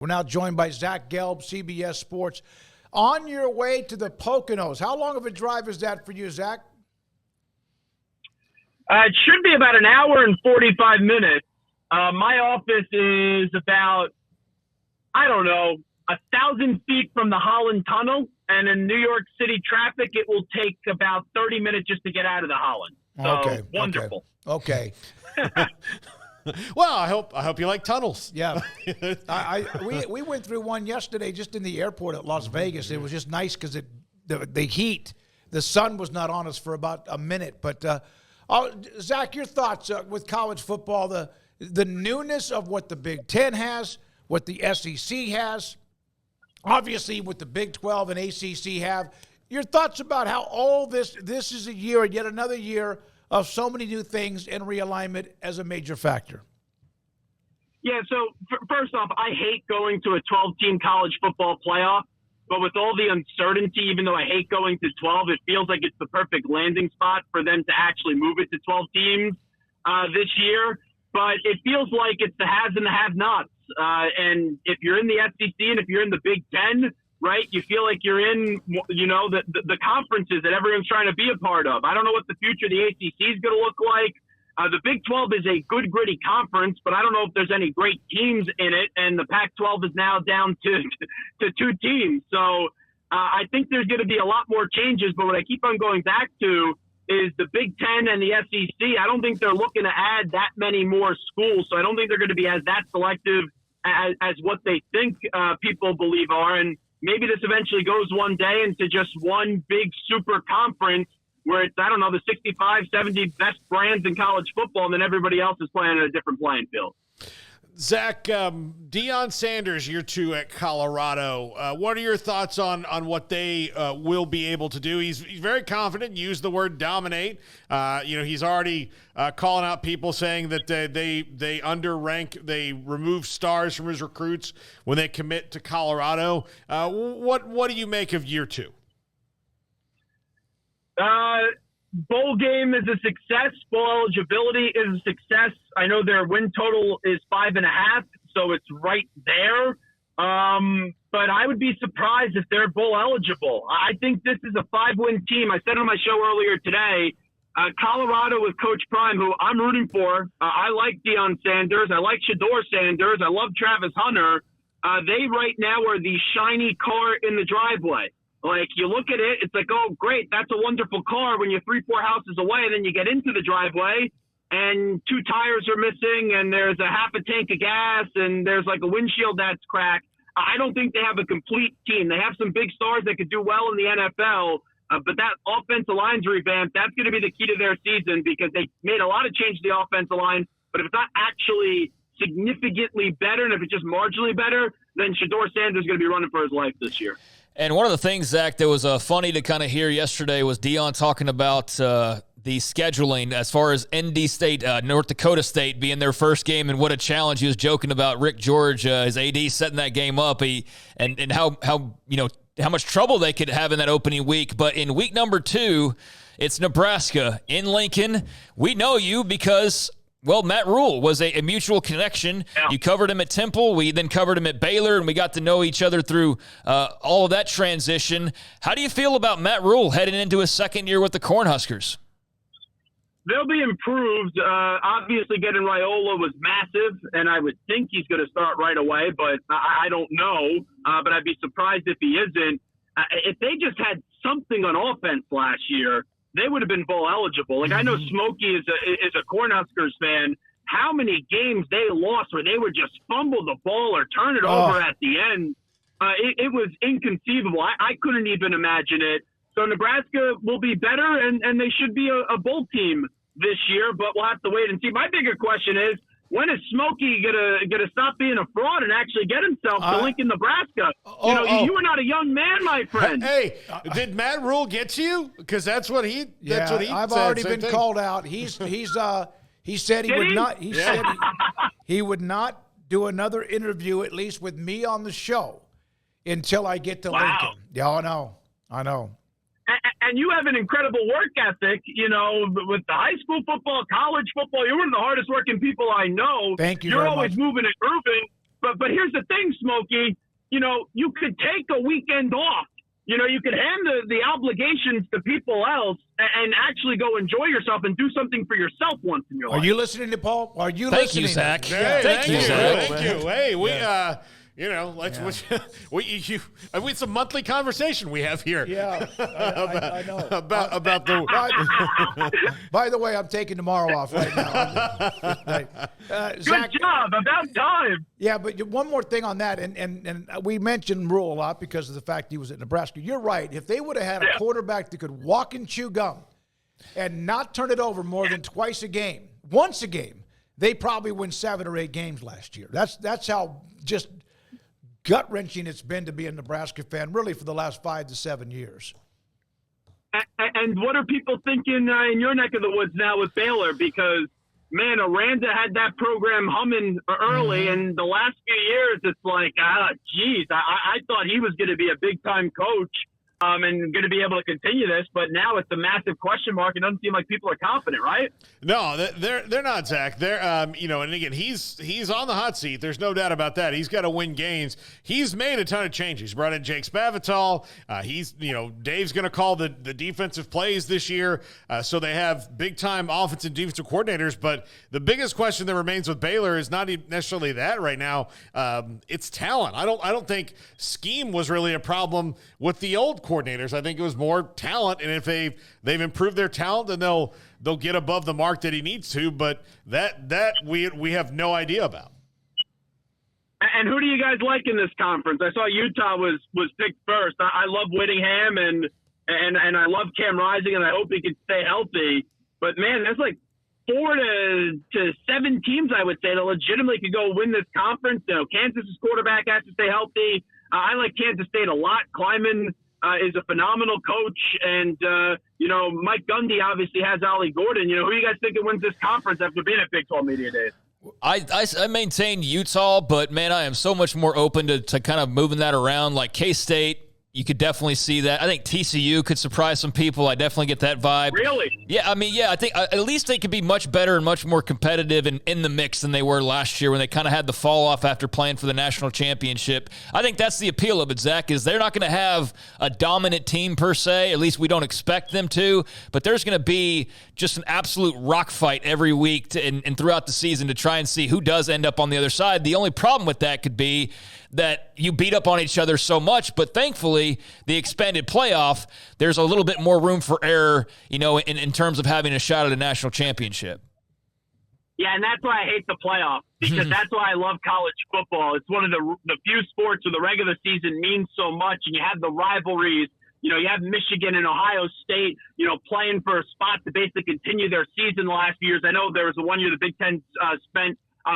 We're now joined by Zach Gelb, CBS Sports. On your way to the Poconos, how long of a drive is that for you, Zach? It should be about an hour and 45 minutes. My office is about, 1,000 feet from the Holland Tunnel. And in New York City traffic, it will take about 30 minutes just to get out of the Holland. So, okay, wonderful. Okay. Well, I hope you like tunnels. Yeah. We went through one yesterday just in the airport at Las Vegas. It was just nice because the heat, the sun was not on us for about a minute. But, Zach, your thoughts with college football, the newness of what the Big Ten has, what the SEC has, obviously what the Big 12 and ACC have. Your thoughts about how all this is a year, yet another year of so many new things and realignment as a major factor? Yeah, so first off, I hate going to a 12-team college football playoff, but with all the uncertainty, even though I hate going to 12, it feels like it's the perfect landing spot for them to actually move it to 12 teams this year. But it feels like it's the haves and the have-nots. And if you're in the SEC and if you're in the Big Ten, right, you feel like you're in, the conferences that everyone's trying to be a part of. I don't know what the future of the ACC is going to look like. The Big 12 is a good, gritty conference, but I don't know if there's any great teams in it. And the Pac-12 is now down to 2 teams. So I think there's going to be a lot more changes. But what I keep on going back to is the Big Ten and the SEC. I don't think they're looking to add that many more schools. So I don't think they're going to be as that selective as what they think people believe are. And maybe this eventually goes one day into just one big super conference where it's, the 65, 70 best brands in college football, and then everybody else is playing at a different playing field. Zach, Deion Sanders, year 2 at Colorado. What are your thoughts on what they will be able to do? He's very confident, used the word dominate. He's already calling out people saying that they underrank, they remove stars from his recruits when they commit to Colorado. What do you make of year 2? Bowl game is a success. Bowl eligibility is a success. I know their win total is 5.5, so it's right there. But I would be surprised if they're bowl eligible. I think this is a 5-win team. I said on my show earlier today, Colorado with Coach Prime, who I'm rooting for. I like Deion Sanders. I like Shedeur Sanders. I love Travis Hunter. They right now are the shiny car in the driveway. Like, you look at it, it's like, oh, great, that's a wonderful car when you're 3-4 houses away, and then you get into the driveway, and 2 tires are missing, and there's a half a tank of gas, and there's like a windshield that's cracked. I don't think they have a complete team. They have some big stars that could do well in the NFL, but that offensive line's revamped. That's going to be the key to their season because they made a lot of change to the offensive line, but if it's not actually significantly better, and if it's just marginally better, then Shedeur Sanders is going to be running for his life this year. And one of the things, Zach, that was funny to kind of hear yesterday was Deion talking about the scheduling as far as ND State, North Dakota State being their first game, and what a challenge. He was joking about Rick George, his AD, setting that game up, and how much trouble they could have in that opening week. But in week number 2, it's Nebraska in Lincoln. We know you because, well, Matt Rhule was a mutual connection. Yeah. You covered him at Temple. We then covered him at Baylor, and we got to know each other through all of that transition. How do you feel about Matt Rhule heading into his second year with the Cornhuskers? They'll be improved. Obviously, getting Raiola was massive, and I would think he's going to start right away, but I don't know. But I'd be surprised if he isn't. If they just had something on offense last year, they would have been bowl eligible. Like, I know Smokey is a Cornhuskers fan. How many games they lost where they would just fumble the ball or turn it over at the end? It was inconceivable. I couldn't even imagine it. So Nebraska will be better, and they should be a bowl team this year, but we'll have to wait and see. My bigger question is, when is Smokey gonna stop being a fraud and actually get himself to Lincoln, Nebraska? You are not a young man, my friend. Hey, did Matt Rhule get to you? Because that's what he. That's what he. I've said. already Same been thing. called out. He said he would not. He said he would not do another interview, at least with me on the show, until I get to Lincoln. Yeah, I know. And you have an incredible work ethic, with the high school football, college football. You're one of the hardest working people I know. Thank you You're very always much. moving and grooving. But here's the thing, Smokey. You could take a weekend off. You could hand the obligations to people else and actually go enjoy yourself and do something for yourself once in your life. Are you listening to Paul? Are you Thank listening? you, Zach. Hey, Thank you, Zach. Thank you. Hey, it's a monthly conversation we have here. Yeah, I know. About the. By the way, I'm taking tomorrow off right now. Good Zach, job. About time. yeah, but one more thing on that, and we mentioned Rhule a lot because of the fact he was at Nebraska. You're right. If they would have had a quarterback that could walk and chew gum and not turn it over more than once a game, they probably win 7 or 8 games last year. That's how just gut-wrenching it's been to be a Nebraska fan, really, for the last 5 to 7 years. And what are people thinking in your neck of the woods now with Baylor? Because, man, Aranda had that program humming early, and the last few years, it's like, geez, I thought he was going to be a big-time coach and going to be able to continue this, but now it's a massive question mark. It doesn't seem like people are confident, right? No, they're not, Zach. They're and again, he's on the hot seat. There's no doubt about that. He's got to win games. He's made a ton of changes. He's brought in Jake Spavital. Dave's going to call the defensive plays this year. So they have big time offensive and defensive coordinators. But the biggest question that remains with Baylor is not necessarily that right now. It's talent. I don't think scheme was really a problem with the old coordinators. I think it was more talent, and if they've improved their talent, then they'll get above the mark that he needs to. But that we have no idea about. And who do you guys like in this conference? I saw Utah was picked first. I love Whittingham and I love Cam Rising, and I hope he can stay healthy. But man, there's like 4 to 7 teams, I would say, that legitimately could go win this conference. Kansas's quarterback has to stay healthy. I like Kansas State a lot. Kleiman is a phenomenal coach, and Mike Gundy obviously has Ollie Gordon. Who are you guys thinking wins this conference after being at Big 12 Media Days? I maintain Utah, but man, I am so much more open to kind of moving that around. Like K-State, you could definitely see that. I think TCU could surprise some people. I definitely get that vibe. Really? Yeah, I think at least they could be much better and much more competitive and in the mix than they were last year when they kind of had the fall off after playing for the national championship. I think that's the appeal of it, Zach, is they're not going to have a dominant team per se. At least we don't expect them to. But there's going to be just an absolute rock fight every week and throughout the season to try and see who does end up on the other side. The only problem with that could be that you beat up on each other so much, but thankfully the expanded playoff, there's a little bit more room for error, in terms of having a shot at a national championship. Yeah, and that's why I hate the playoff, because that's why I love college football. It's one of the few sports where the regular season means so much, and you have the rivalries. You have Michigan and Ohio State, playing for a spot to basically continue their season the last few years. I know there was the one year the Big Ten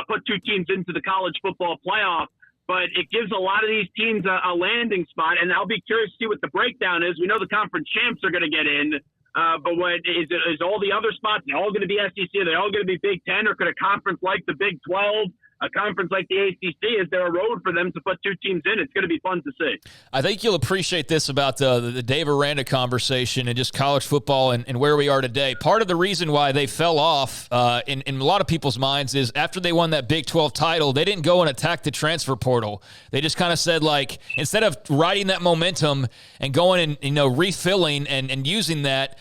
put 2 teams into the college football playoff. But it gives a lot of these teams a landing spot, and I'll be curious to see what the breakdown is. We know the conference champs are going to get in, but what is all the other spots? They're all going to be SEC? Are they all going to be Big Ten, or could a conference like the Big 12, a conference like the ACC, is there a road for them to put 2 teams in? It's going to be fun to see. I think you'll appreciate this about the Dave Aranda conversation and just college football and where we are today. Part of the reason why they fell off in a lot of people's minds is after they won that Big 12 title, they didn't go and attack the transfer portal. They just kind of said, like, instead of riding that momentum and going and refilling and using that,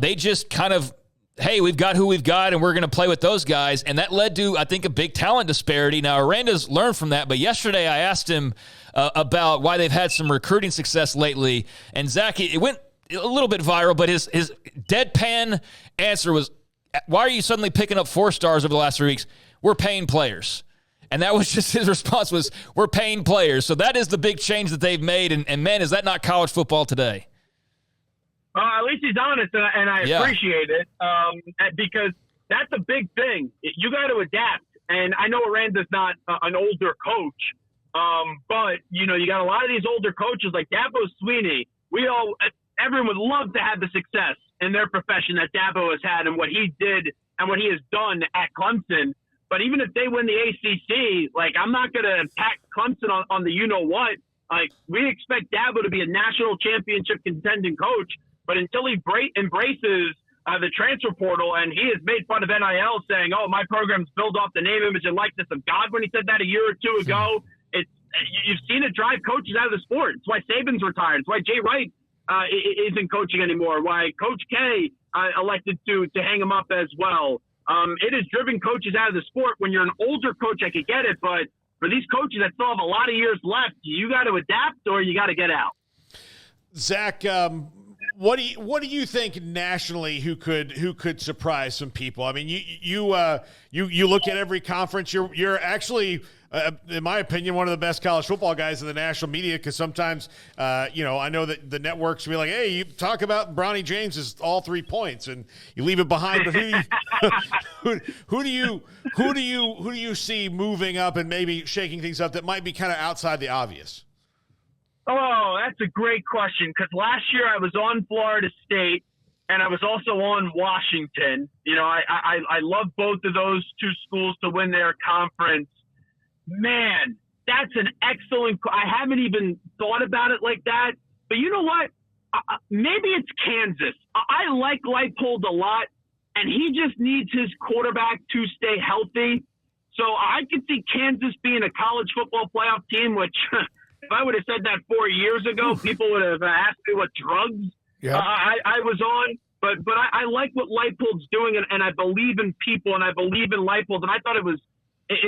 they just kind of, hey, we've got who we've got, and we're going to play with those guys. And that led to, I think, a big talent disparity. Now, Aranda's learned from that, but yesterday I asked him about why they've had some recruiting success lately. And, Zach, it went a little bit viral, but his deadpan answer was, why are you suddenly picking up 4 stars over the last 3 weeks? We're paying players. And that was just his response was, we're paying players. So that is the big change that they've made. And man, is that not college football today? At least he's honest, and I appreciate it, because that's a big thing. You got to adapt, and I know Aranda's not an older coach, but you got a lot of these older coaches like Dabo Swinney. Everyone would love to have the success in their profession that Dabo has had and what he did and what he has done at Clemson. But even if they win the ACC, like, I'm not going to attack Clemson on the you-know-what. Like, we expect Dabo to be a national championship contending coach. But until he embraces the transfer portal, and he has made fun of NIL, saying, "Oh, my program's built off the name, image, and likeness of God." When he said that a year or two ago, you've seen it drive coaches out of the sport. It's why Saban's retired. It's why Jay Wright isn't coaching anymore. Why Coach K elected to hang him up as well. It has driven coaches out of the sport. When you're an older coach, I could get it, but for these coaches that still have a lot of years left, you got to adapt or you got to get out. Zach, what do you think nationally who could surprise some people? I mean, you look at every conference. You're actually, in my opinion, one of the best college football guys in the national media, because sometimes, I know that the networks will be like, hey, you talk about Bronny James as all 3 points, and you leave it behind. But who do you see moving up and maybe shaking things up that might be kind of outside the obvious? Oh, that's a great question, because last year I was on Florida State and I was also on Washington. I love both of those two schools to win their conference. Man, that's an excellent – I haven't even thought about it like that. But you know what? Maybe it's Kansas. I like Leipold a lot, and he just needs his quarterback to stay healthy. So I could see Kansas being a college football playoff team, which – if I would have said that 4 years ago, people would have asked me what drugs I was on. But I like what Leipold's doing, and I believe in people, and I believe in Leipold. And I thought it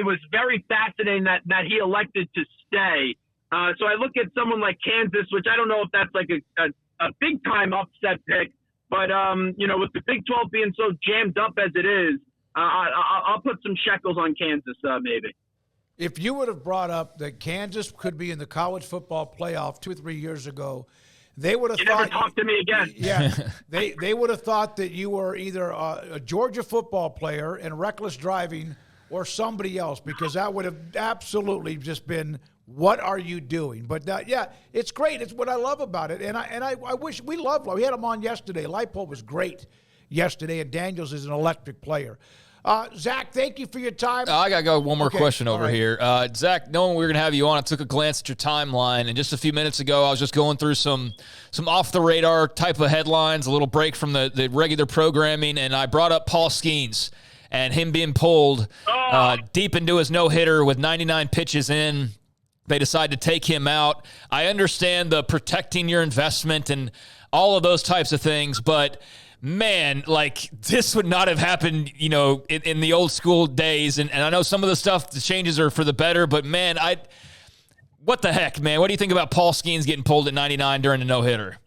was very fascinating that he elected to stay. So I look at someone like Kansas, which I don't know if that's like a big time upset pick, but with the Big 12 being so jammed up as it is, I'll put some shekels on Kansas maybe. If you would have brought up that Kansas could be in the college football playoff 2 or 3 years ago, they would have thought. Never talk to me again. Yeah, they would have thought that you were either a Georgia football player and reckless driving, or somebody else, because that would have absolutely just been, what are you doing? But it's great. It's what I love about it, and I wish we had him on yesterday. Leipold was great yesterday, and Daniels is an electric player. Zach, thank you for your time. I got to go one more question over here. Zach, knowing we were going to have you on, I took a glance at your timeline, and just a few minutes ago, I was just going through some off-the-radar type of headlines, a little break from the regular programming, and I brought up Paul Skeens and him being pulled deep into his no-hitter with 99 pitches in. They decided to take him out. I understand the protecting your investment and all of those types of things, but man, like, this would not have happened, in the old school days. And I know some of the changes are for the better, but man, what the heck, man? What do you think about Paul Skeens getting pulled at 99 during the no-hitter?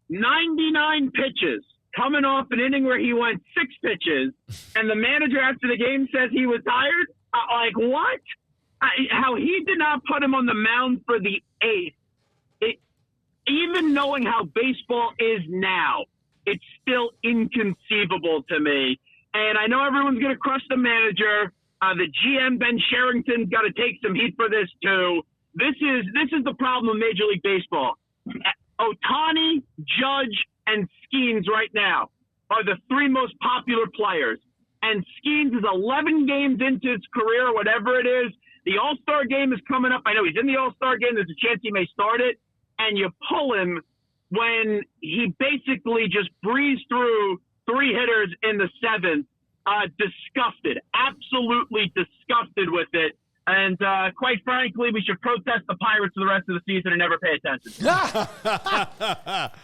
99 pitches, coming off an inning where he went 6 pitches, and the manager after the game says he was tired? Like, what? How he did not put him on the mound for the 8th. Even knowing how baseball is now, it's still inconceivable to me. And I know everyone's going to crush the manager. The GM, Ben Sherrington's got to take some heat for this too. This is the problem of Major League Baseball. Ohtani, Judge, and Skeens right now are the 3 most popular players. And Skeens is 11 games into his career, or whatever it is. The All-Star game is coming up. I know he's in the All-Star game. There's a chance he may start it. And you pull him when he basically just breezed through 3 hitters in the 7th. Disgusted, absolutely disgusted with it. And quite frankly, we should protest the Pirates for the rest of the season and never pay attention.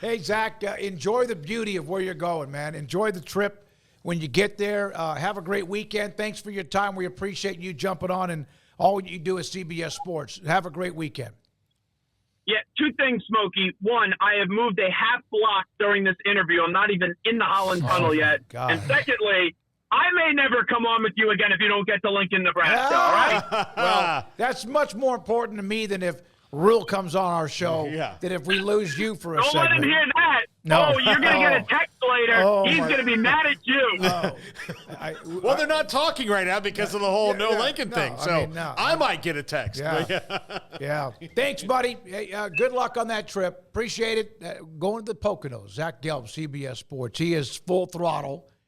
Hey, Zach, enjoy the beauty of where you're going, man. Enjoy the trip when you get there. Have a great weekend. Thanks for your time. We appreciate you jumping on and all you do is CBS Sports. Have a great weekend. Yeah, 2 things, Smokey. One, I have moved a half block during this interview. I'm not even in the Holland Tunnel yet. God. And secondly, I may never come on with you again if you don't get to Lincoln, Nebraska, all right? Well, that's much more important to me than if Rhule comes on our show, than if we lose you for a Don't segment. let him hear that. No. Oh, you're going to get a text later. He's going to be mad at you. Well, they're not talking right now because of the whole Lincoln thing. So I might get a text. Yeah. Thanks, buddy. Hey, good luck on that trip. Appreciate it. Going to the Poconos. Zach Gelb, CBS Sports. He is full throttle